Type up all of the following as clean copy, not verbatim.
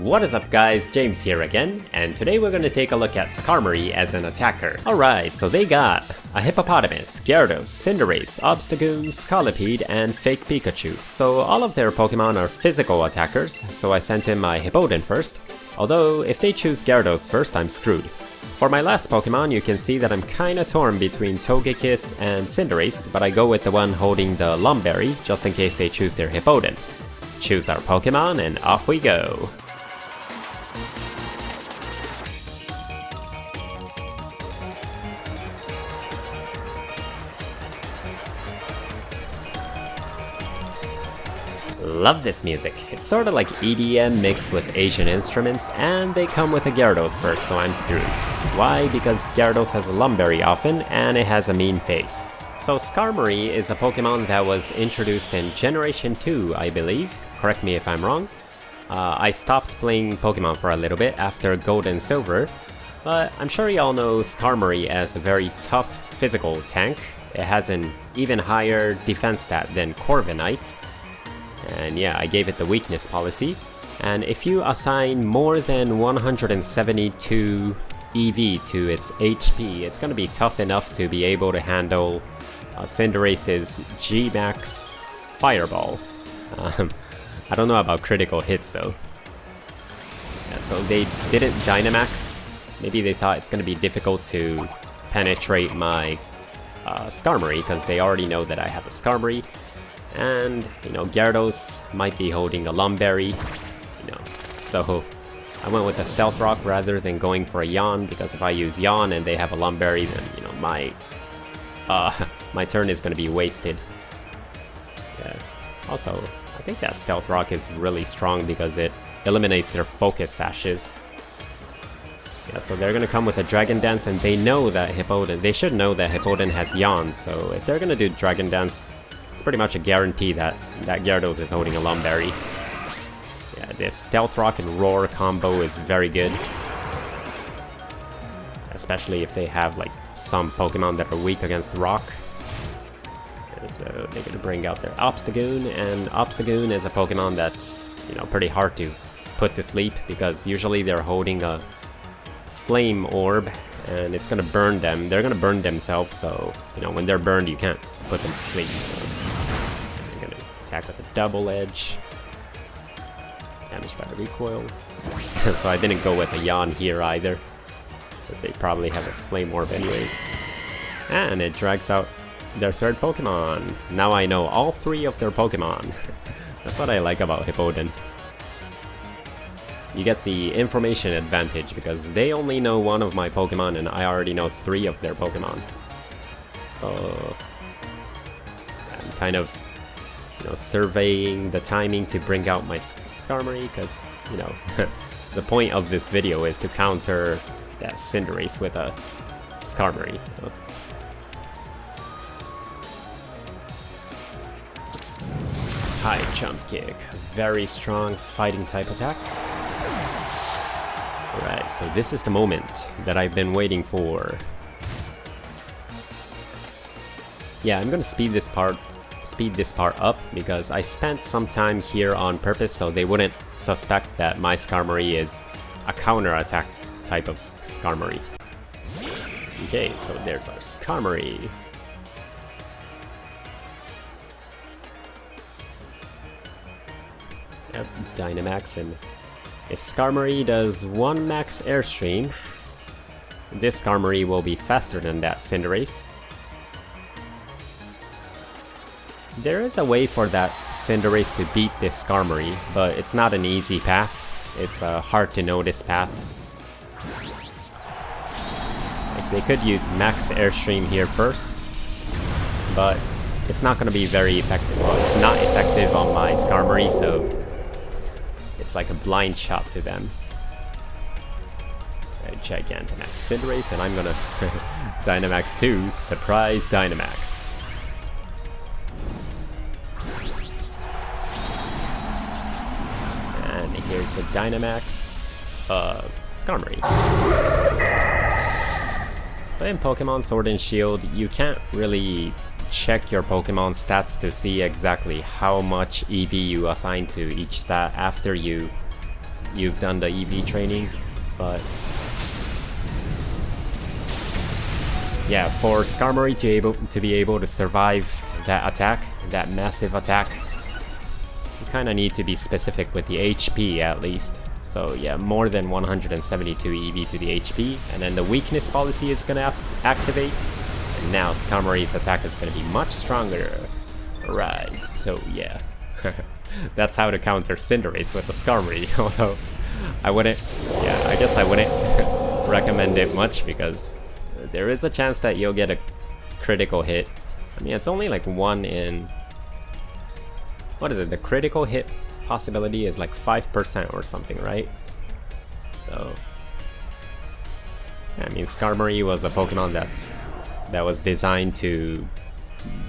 What is up guys, James here again, and today we're gonna take a look at Skarmory as an attacker. Alright, so they got a Hippopotamus, Gyarados, Cinderace, Obstagoon, Scolipede, and Fake Pikachu. So all of their Pokemon are physical attackers, so I sent in my Hippowdon first. Although, if they choose Gyarados first, I'm screwed. For my last Pokemon, you can see that I'm kinda torn between Togekiss and Cinderace, but I go with the one holding the Lumberry, just in case they choose their Hippowdon. Choose our Pokemon, and off we go! Love this music. It's sorta like EDM mixed with Asian instruments, and they come with a Gyarados first, so I'm screwed. Why? Because Gyarados has a Lumberry often, and it has a mean face. So Skarmory is a Pokemon that was introduced in Generation 2, I believe. Correct me if I'm wrong. I stopped playing Pokemon for a little bit after Gold and Silver, but I'm sure y'all know Skarmory as a very tough physical tank. It has an even higher defense stat than Corviknight. And yeah, I gave it the weakness policy. And if you assign more than 172 EV to its HP, it's gonna be tough enough to be able to handle Cinderace's G-Max Fireball. I don't know about critical hits though. Yeah, so they didn't Dynamax. Maybe they thought it's gonna be difficult to penetrate my Skarmory, because they already know that I have a Skarmory. And, you know, Gyarados might be holding a Lumberry, you know, so I went with a Stealth Rock rather than going for a Yawn, because if I use Yawn and they have a Lumberry, then, you know, my turn is going to be wasted. Yeah. Also, I think that Stealth Rock is really strong because it eliminates their Focus Sashes. Yeah, so they're going to come with a Dragon Dance, and they know that Hippowdon, they should know that Hippowdon has Yawn, so if they're going to do Dragon Dance, it's pretty much a guarantee that Gyarados is holding a Lumberry. Yeah, this Stealth Rock and Roar combo is very good. Especially if they have like some Pokemon that are weak against Rock. And so they're gonna bring out their Obstagoon, and Obstagoon is a Pokemon that's, you know, pretty hard to put to sleep, because usually they're holding a Flame Orb and it's gonna burn them. They're gonna burn themselves, so, you know, when they're burned you can't put them to sleep. So I'm gonna attack with a Double Edge. Damage by recoil. So I didn't go with a Yawn here either, but they probably have a Flame Orb anyways. And it drags out their third Pokemon. Now I know all three of their Pokemon. That's what I like about Hippowdon. You get the information advantage because they only know one of my Pokemon and I already know three of their Pokemon. So I'm kind of, you know, surveying the timing to bring out my Skarmory, because, you know, the point of this video is to counter that Cinderace with a Skarmory. So. High jump kick, very strong fighting type attack. Alright, so this is the moment that I've been waiting for. Yeah, I'm gonna speed this part up because I spent some time here on purpose so they wouldn't suspect that my Skarmory is a counter attack type of Skarmory. Okay, so there's our Skarmory. Yep, Dynamax, and if Skarmory does 1 max Airstream, this Skarmory will be faster than that Cinderace. There is a way for that Cinderace to beat this Skarmory, but it's not an easy path. It's a hard to notice path. Like, they could use max Airstream here first, but it's not going to be very effective. Well, it's not effective on my Skarmory, so it's like a blind shot to them. A Gigantamax Cinderace, and I'm gonna Dynamax 2, surprise Dynamax. And here's the Dynamax Skarmory. So in Pokemon Sword and Shield, you can't really check your Pokemon stats to see exactly how much EV you assign to each stat after you you've done the EV training, but yeah, for Skarmory to be able to survive that attack, that massive attack, you kind of need to be specific with the HP at least. So yeah, more than 172 EV to the HP, and then the weakness policy is gonna activate, and now Skarmory's attack is gonna be much stronger. Right, so yeah. That's how to counter Cinderace with the Skarmory, although I guess I wouldn't recommend it much because there is a chance that you'll get a critical hit. I mean, it's only like 1 in... What is it? The critical hit possibility is like 5% or something, right? So... I mean, Skarmory was a Pokemon that was designed to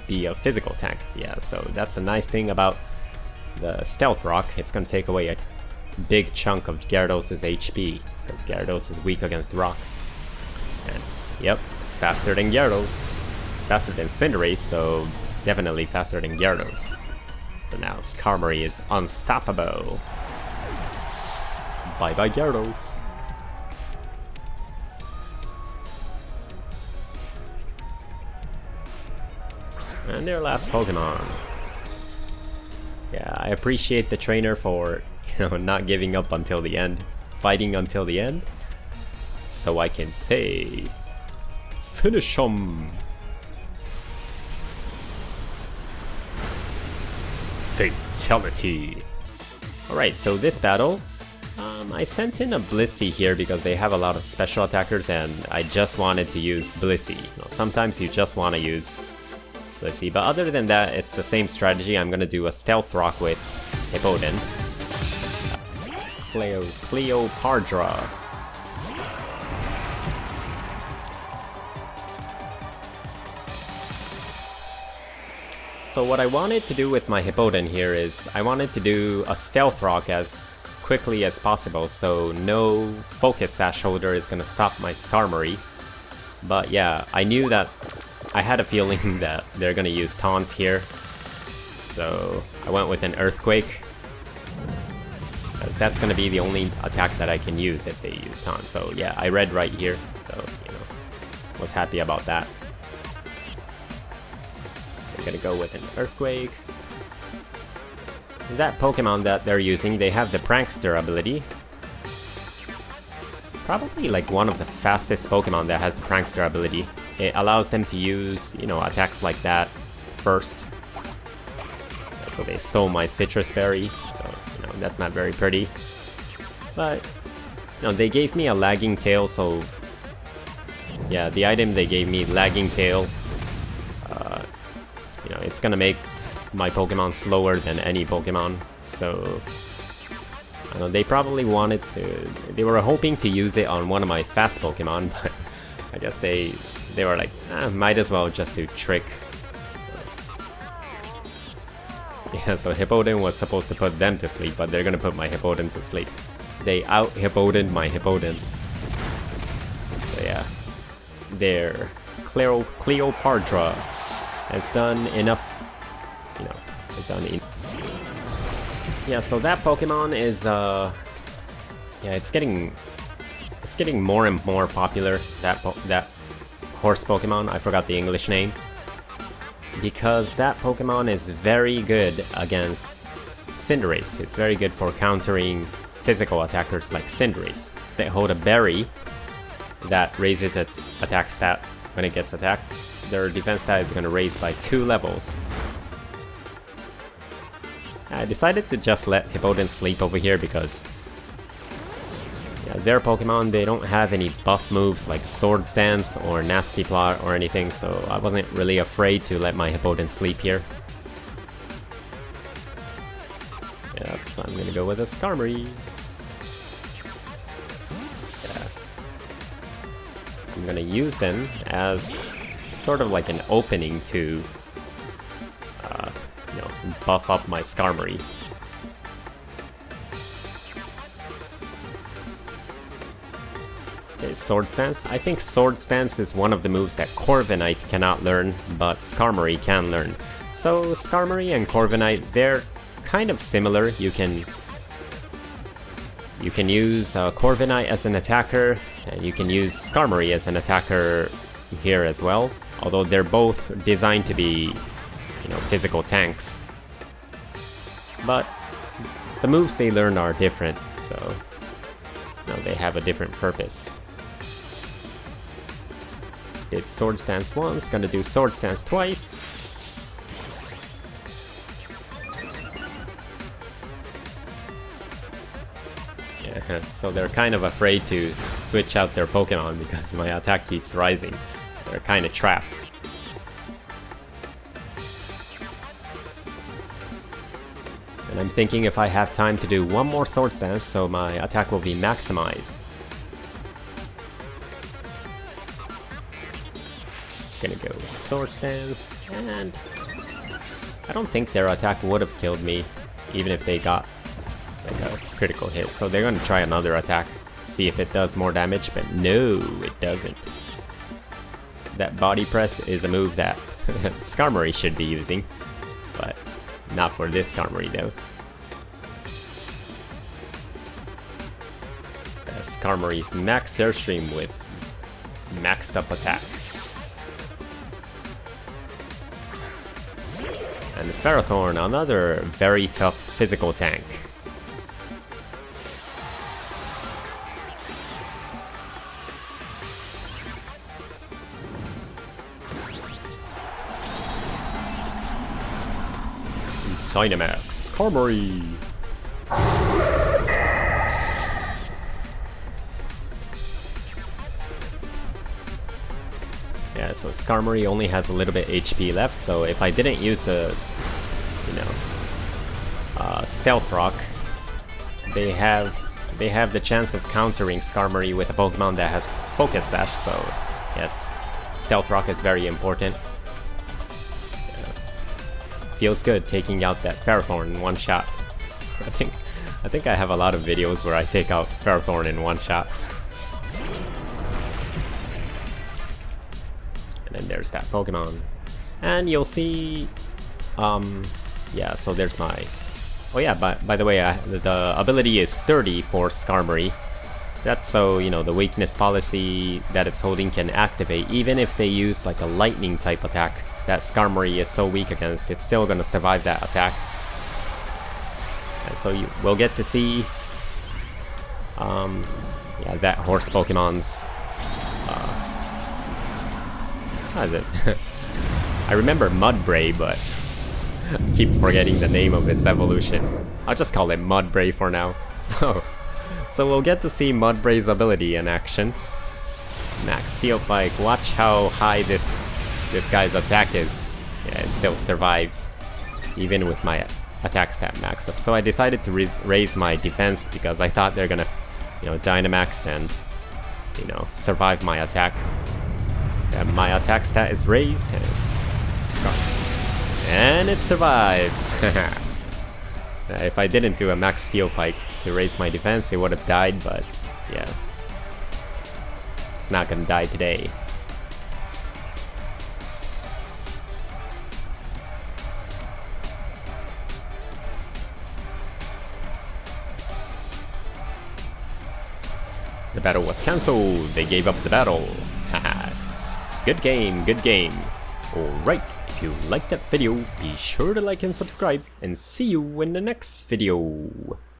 be a physical tank. Yeah, so that's a nice thing about the Stealth Rock. It's gonna take away a big chunk of Gyarados' HP, because Gyarados is weak against rock. And yep, faster than Gyarados. Faster than Cinderace, so definitely faster than Gyarados. So now Skarmory is unstoppable. Bye bye Gyarados. And their last Pokemon. Yeah, I appreciate the trainer for, not giving up until the end, fighting until the end, so I can say, finish 'em. Fatality. Alright, so this battle, I sent in a Blissey here because they have a lot of special attackers and I just wanted to use Blissey. Sometimes you just want to use Blissey, but other than that, it's the same strategy. I'm gonna do a Stealth Rock with Hippowdon. Cleopatra. So what I wanted to do with my Hippowdon here is I wanted to do a Stealth Rock as quickly as possible, so no Focus Sash Holder is gonna stop my Skarmory. But yeah, I knew that I had a feeling that they're gonna use Taunt here, so I went with an Earthquake, because that's gonna be the only attack that I can use if they use Taunt. So yeah, I read right here, so was happy about that. I'm gonna go with an Earthquake. That Pokemon that they're using, they have the Prankster ability. Probably like one of the fastest Pokemon that has the Prankster ability. It allows them to use, attacks like that first. So they stole my Citrus Berry, so, that's not very pretty. But, they gave me a Lagging Tail, so... Yeah, the item they gave me, Lagging Tail, it's gonna make my Pokemon slower than any Pokemon, so... they probably wanted to... They were hoping to use it on one of my fast Pokemon, but I guess they were like, might as well just do Trick. Yeah, so Hippowdon was supposed to put them to sleep, but they're gonna put my Hippowdon to sleep. They out-Hippowdoned my Hippowdon. So yeah, their Cleopatra has done enough, Yeah, so that Pokemon is, it's getting more and more popular, that horse Pokemon, I forgot the English name. Because that Pokemon is very good against Cinderace. It's very good for countering physical attackers like Cinderace. They hold a berry that raises its attack stat when it gets attacked. Their defense stat is going to raise by 2 levels. I decided to just let Hippowdon sleep over here because their Pokemon, they don't have any buff moves like Sword Stance or Nasty Plot or anything, so I wasn't really afraid to let my Hippowdon sleep here. Yeah, so I'm gonna go with a Skarmory. Yeah. I'm gonna use them as sort of like an opening to buff up my Skarmory. Okay, Sword Stance. I think Sword Stance is one of the moves that Corviknight cannot learn, but Skarmory can learn. So Skarmory and Corviknight, they're kind of similar. You can You can use Corviknight as an attacker, and you can use Skarmory as an attacker here as well. Although they're both designed to be, you know, physical tanks. But the moves they learn are different, so you know, they have a different purpose. Did Sword Stance once, gonna do Sword Stance twice. Yeah, so they're kind of afraid to switch out their Pokemon because my attack keeps rising. They're kind of trapped. And I'm thinking if I have time to do one more Sword Stance, so my attack will be maximized. Gonna go with Sword Stance, and I don't think their attack would have killed me, even if they got like a critical hit. So they're gonna try another attack, see if it does more damage, but no, it doesn't. That body press is a move that Skarmory should be using, but not for this Skarmory though. Skarmory's max Airstream with maxed up attack. And Ferrothorn, another very tough physical tank. Dynamax, Skarmory! Yeah, so Skarmory only has a little bit HP left, so if I didn't use the, you know, Stealth Rock, they have the chance of countering Skarmory with a Pokemon that has Focus Sash, so yes, Stealth Rock is very important. Feels good taking out that Ferrothorn in one shot. I think I have a lot of videos where I take out Ferrothorn in one shot. And then there's that Pokemon. And you'll see... yeah, so there's my... Oh yeah, by the way, the ability is 30 for Skarmory. That's so, you know, the weakness policy that it's holding can activate even if they use like a lightning type attack that Skarmory is so weak against. It's still gonna survive that attack. And so you will get to see yeah, that horse Pokemon's how is it? I remember Mudbray, but I keep forgetting the name of its evolution. I'll just call it Mudbray for now. So we'll get to see Mudbray's ability in action. Max Steel Spike, watch how high this guy's attack is. Yeah, it still survives, even with my attack stat maxed up. So I decided to raise my defense because I thought they're gonna, you know, Dynamax and, you know, survive my attack. And my attack stat is raised, and it survives. If I didn't do a max Steel Spike to raise my defense, it would have died, but yeah, it's not gonna die today. The battle was cancelled. They gave up the battle. Haha. Good game, good game. Alright, if you liked that video, be sure to like and subscribe, and see you in the next video.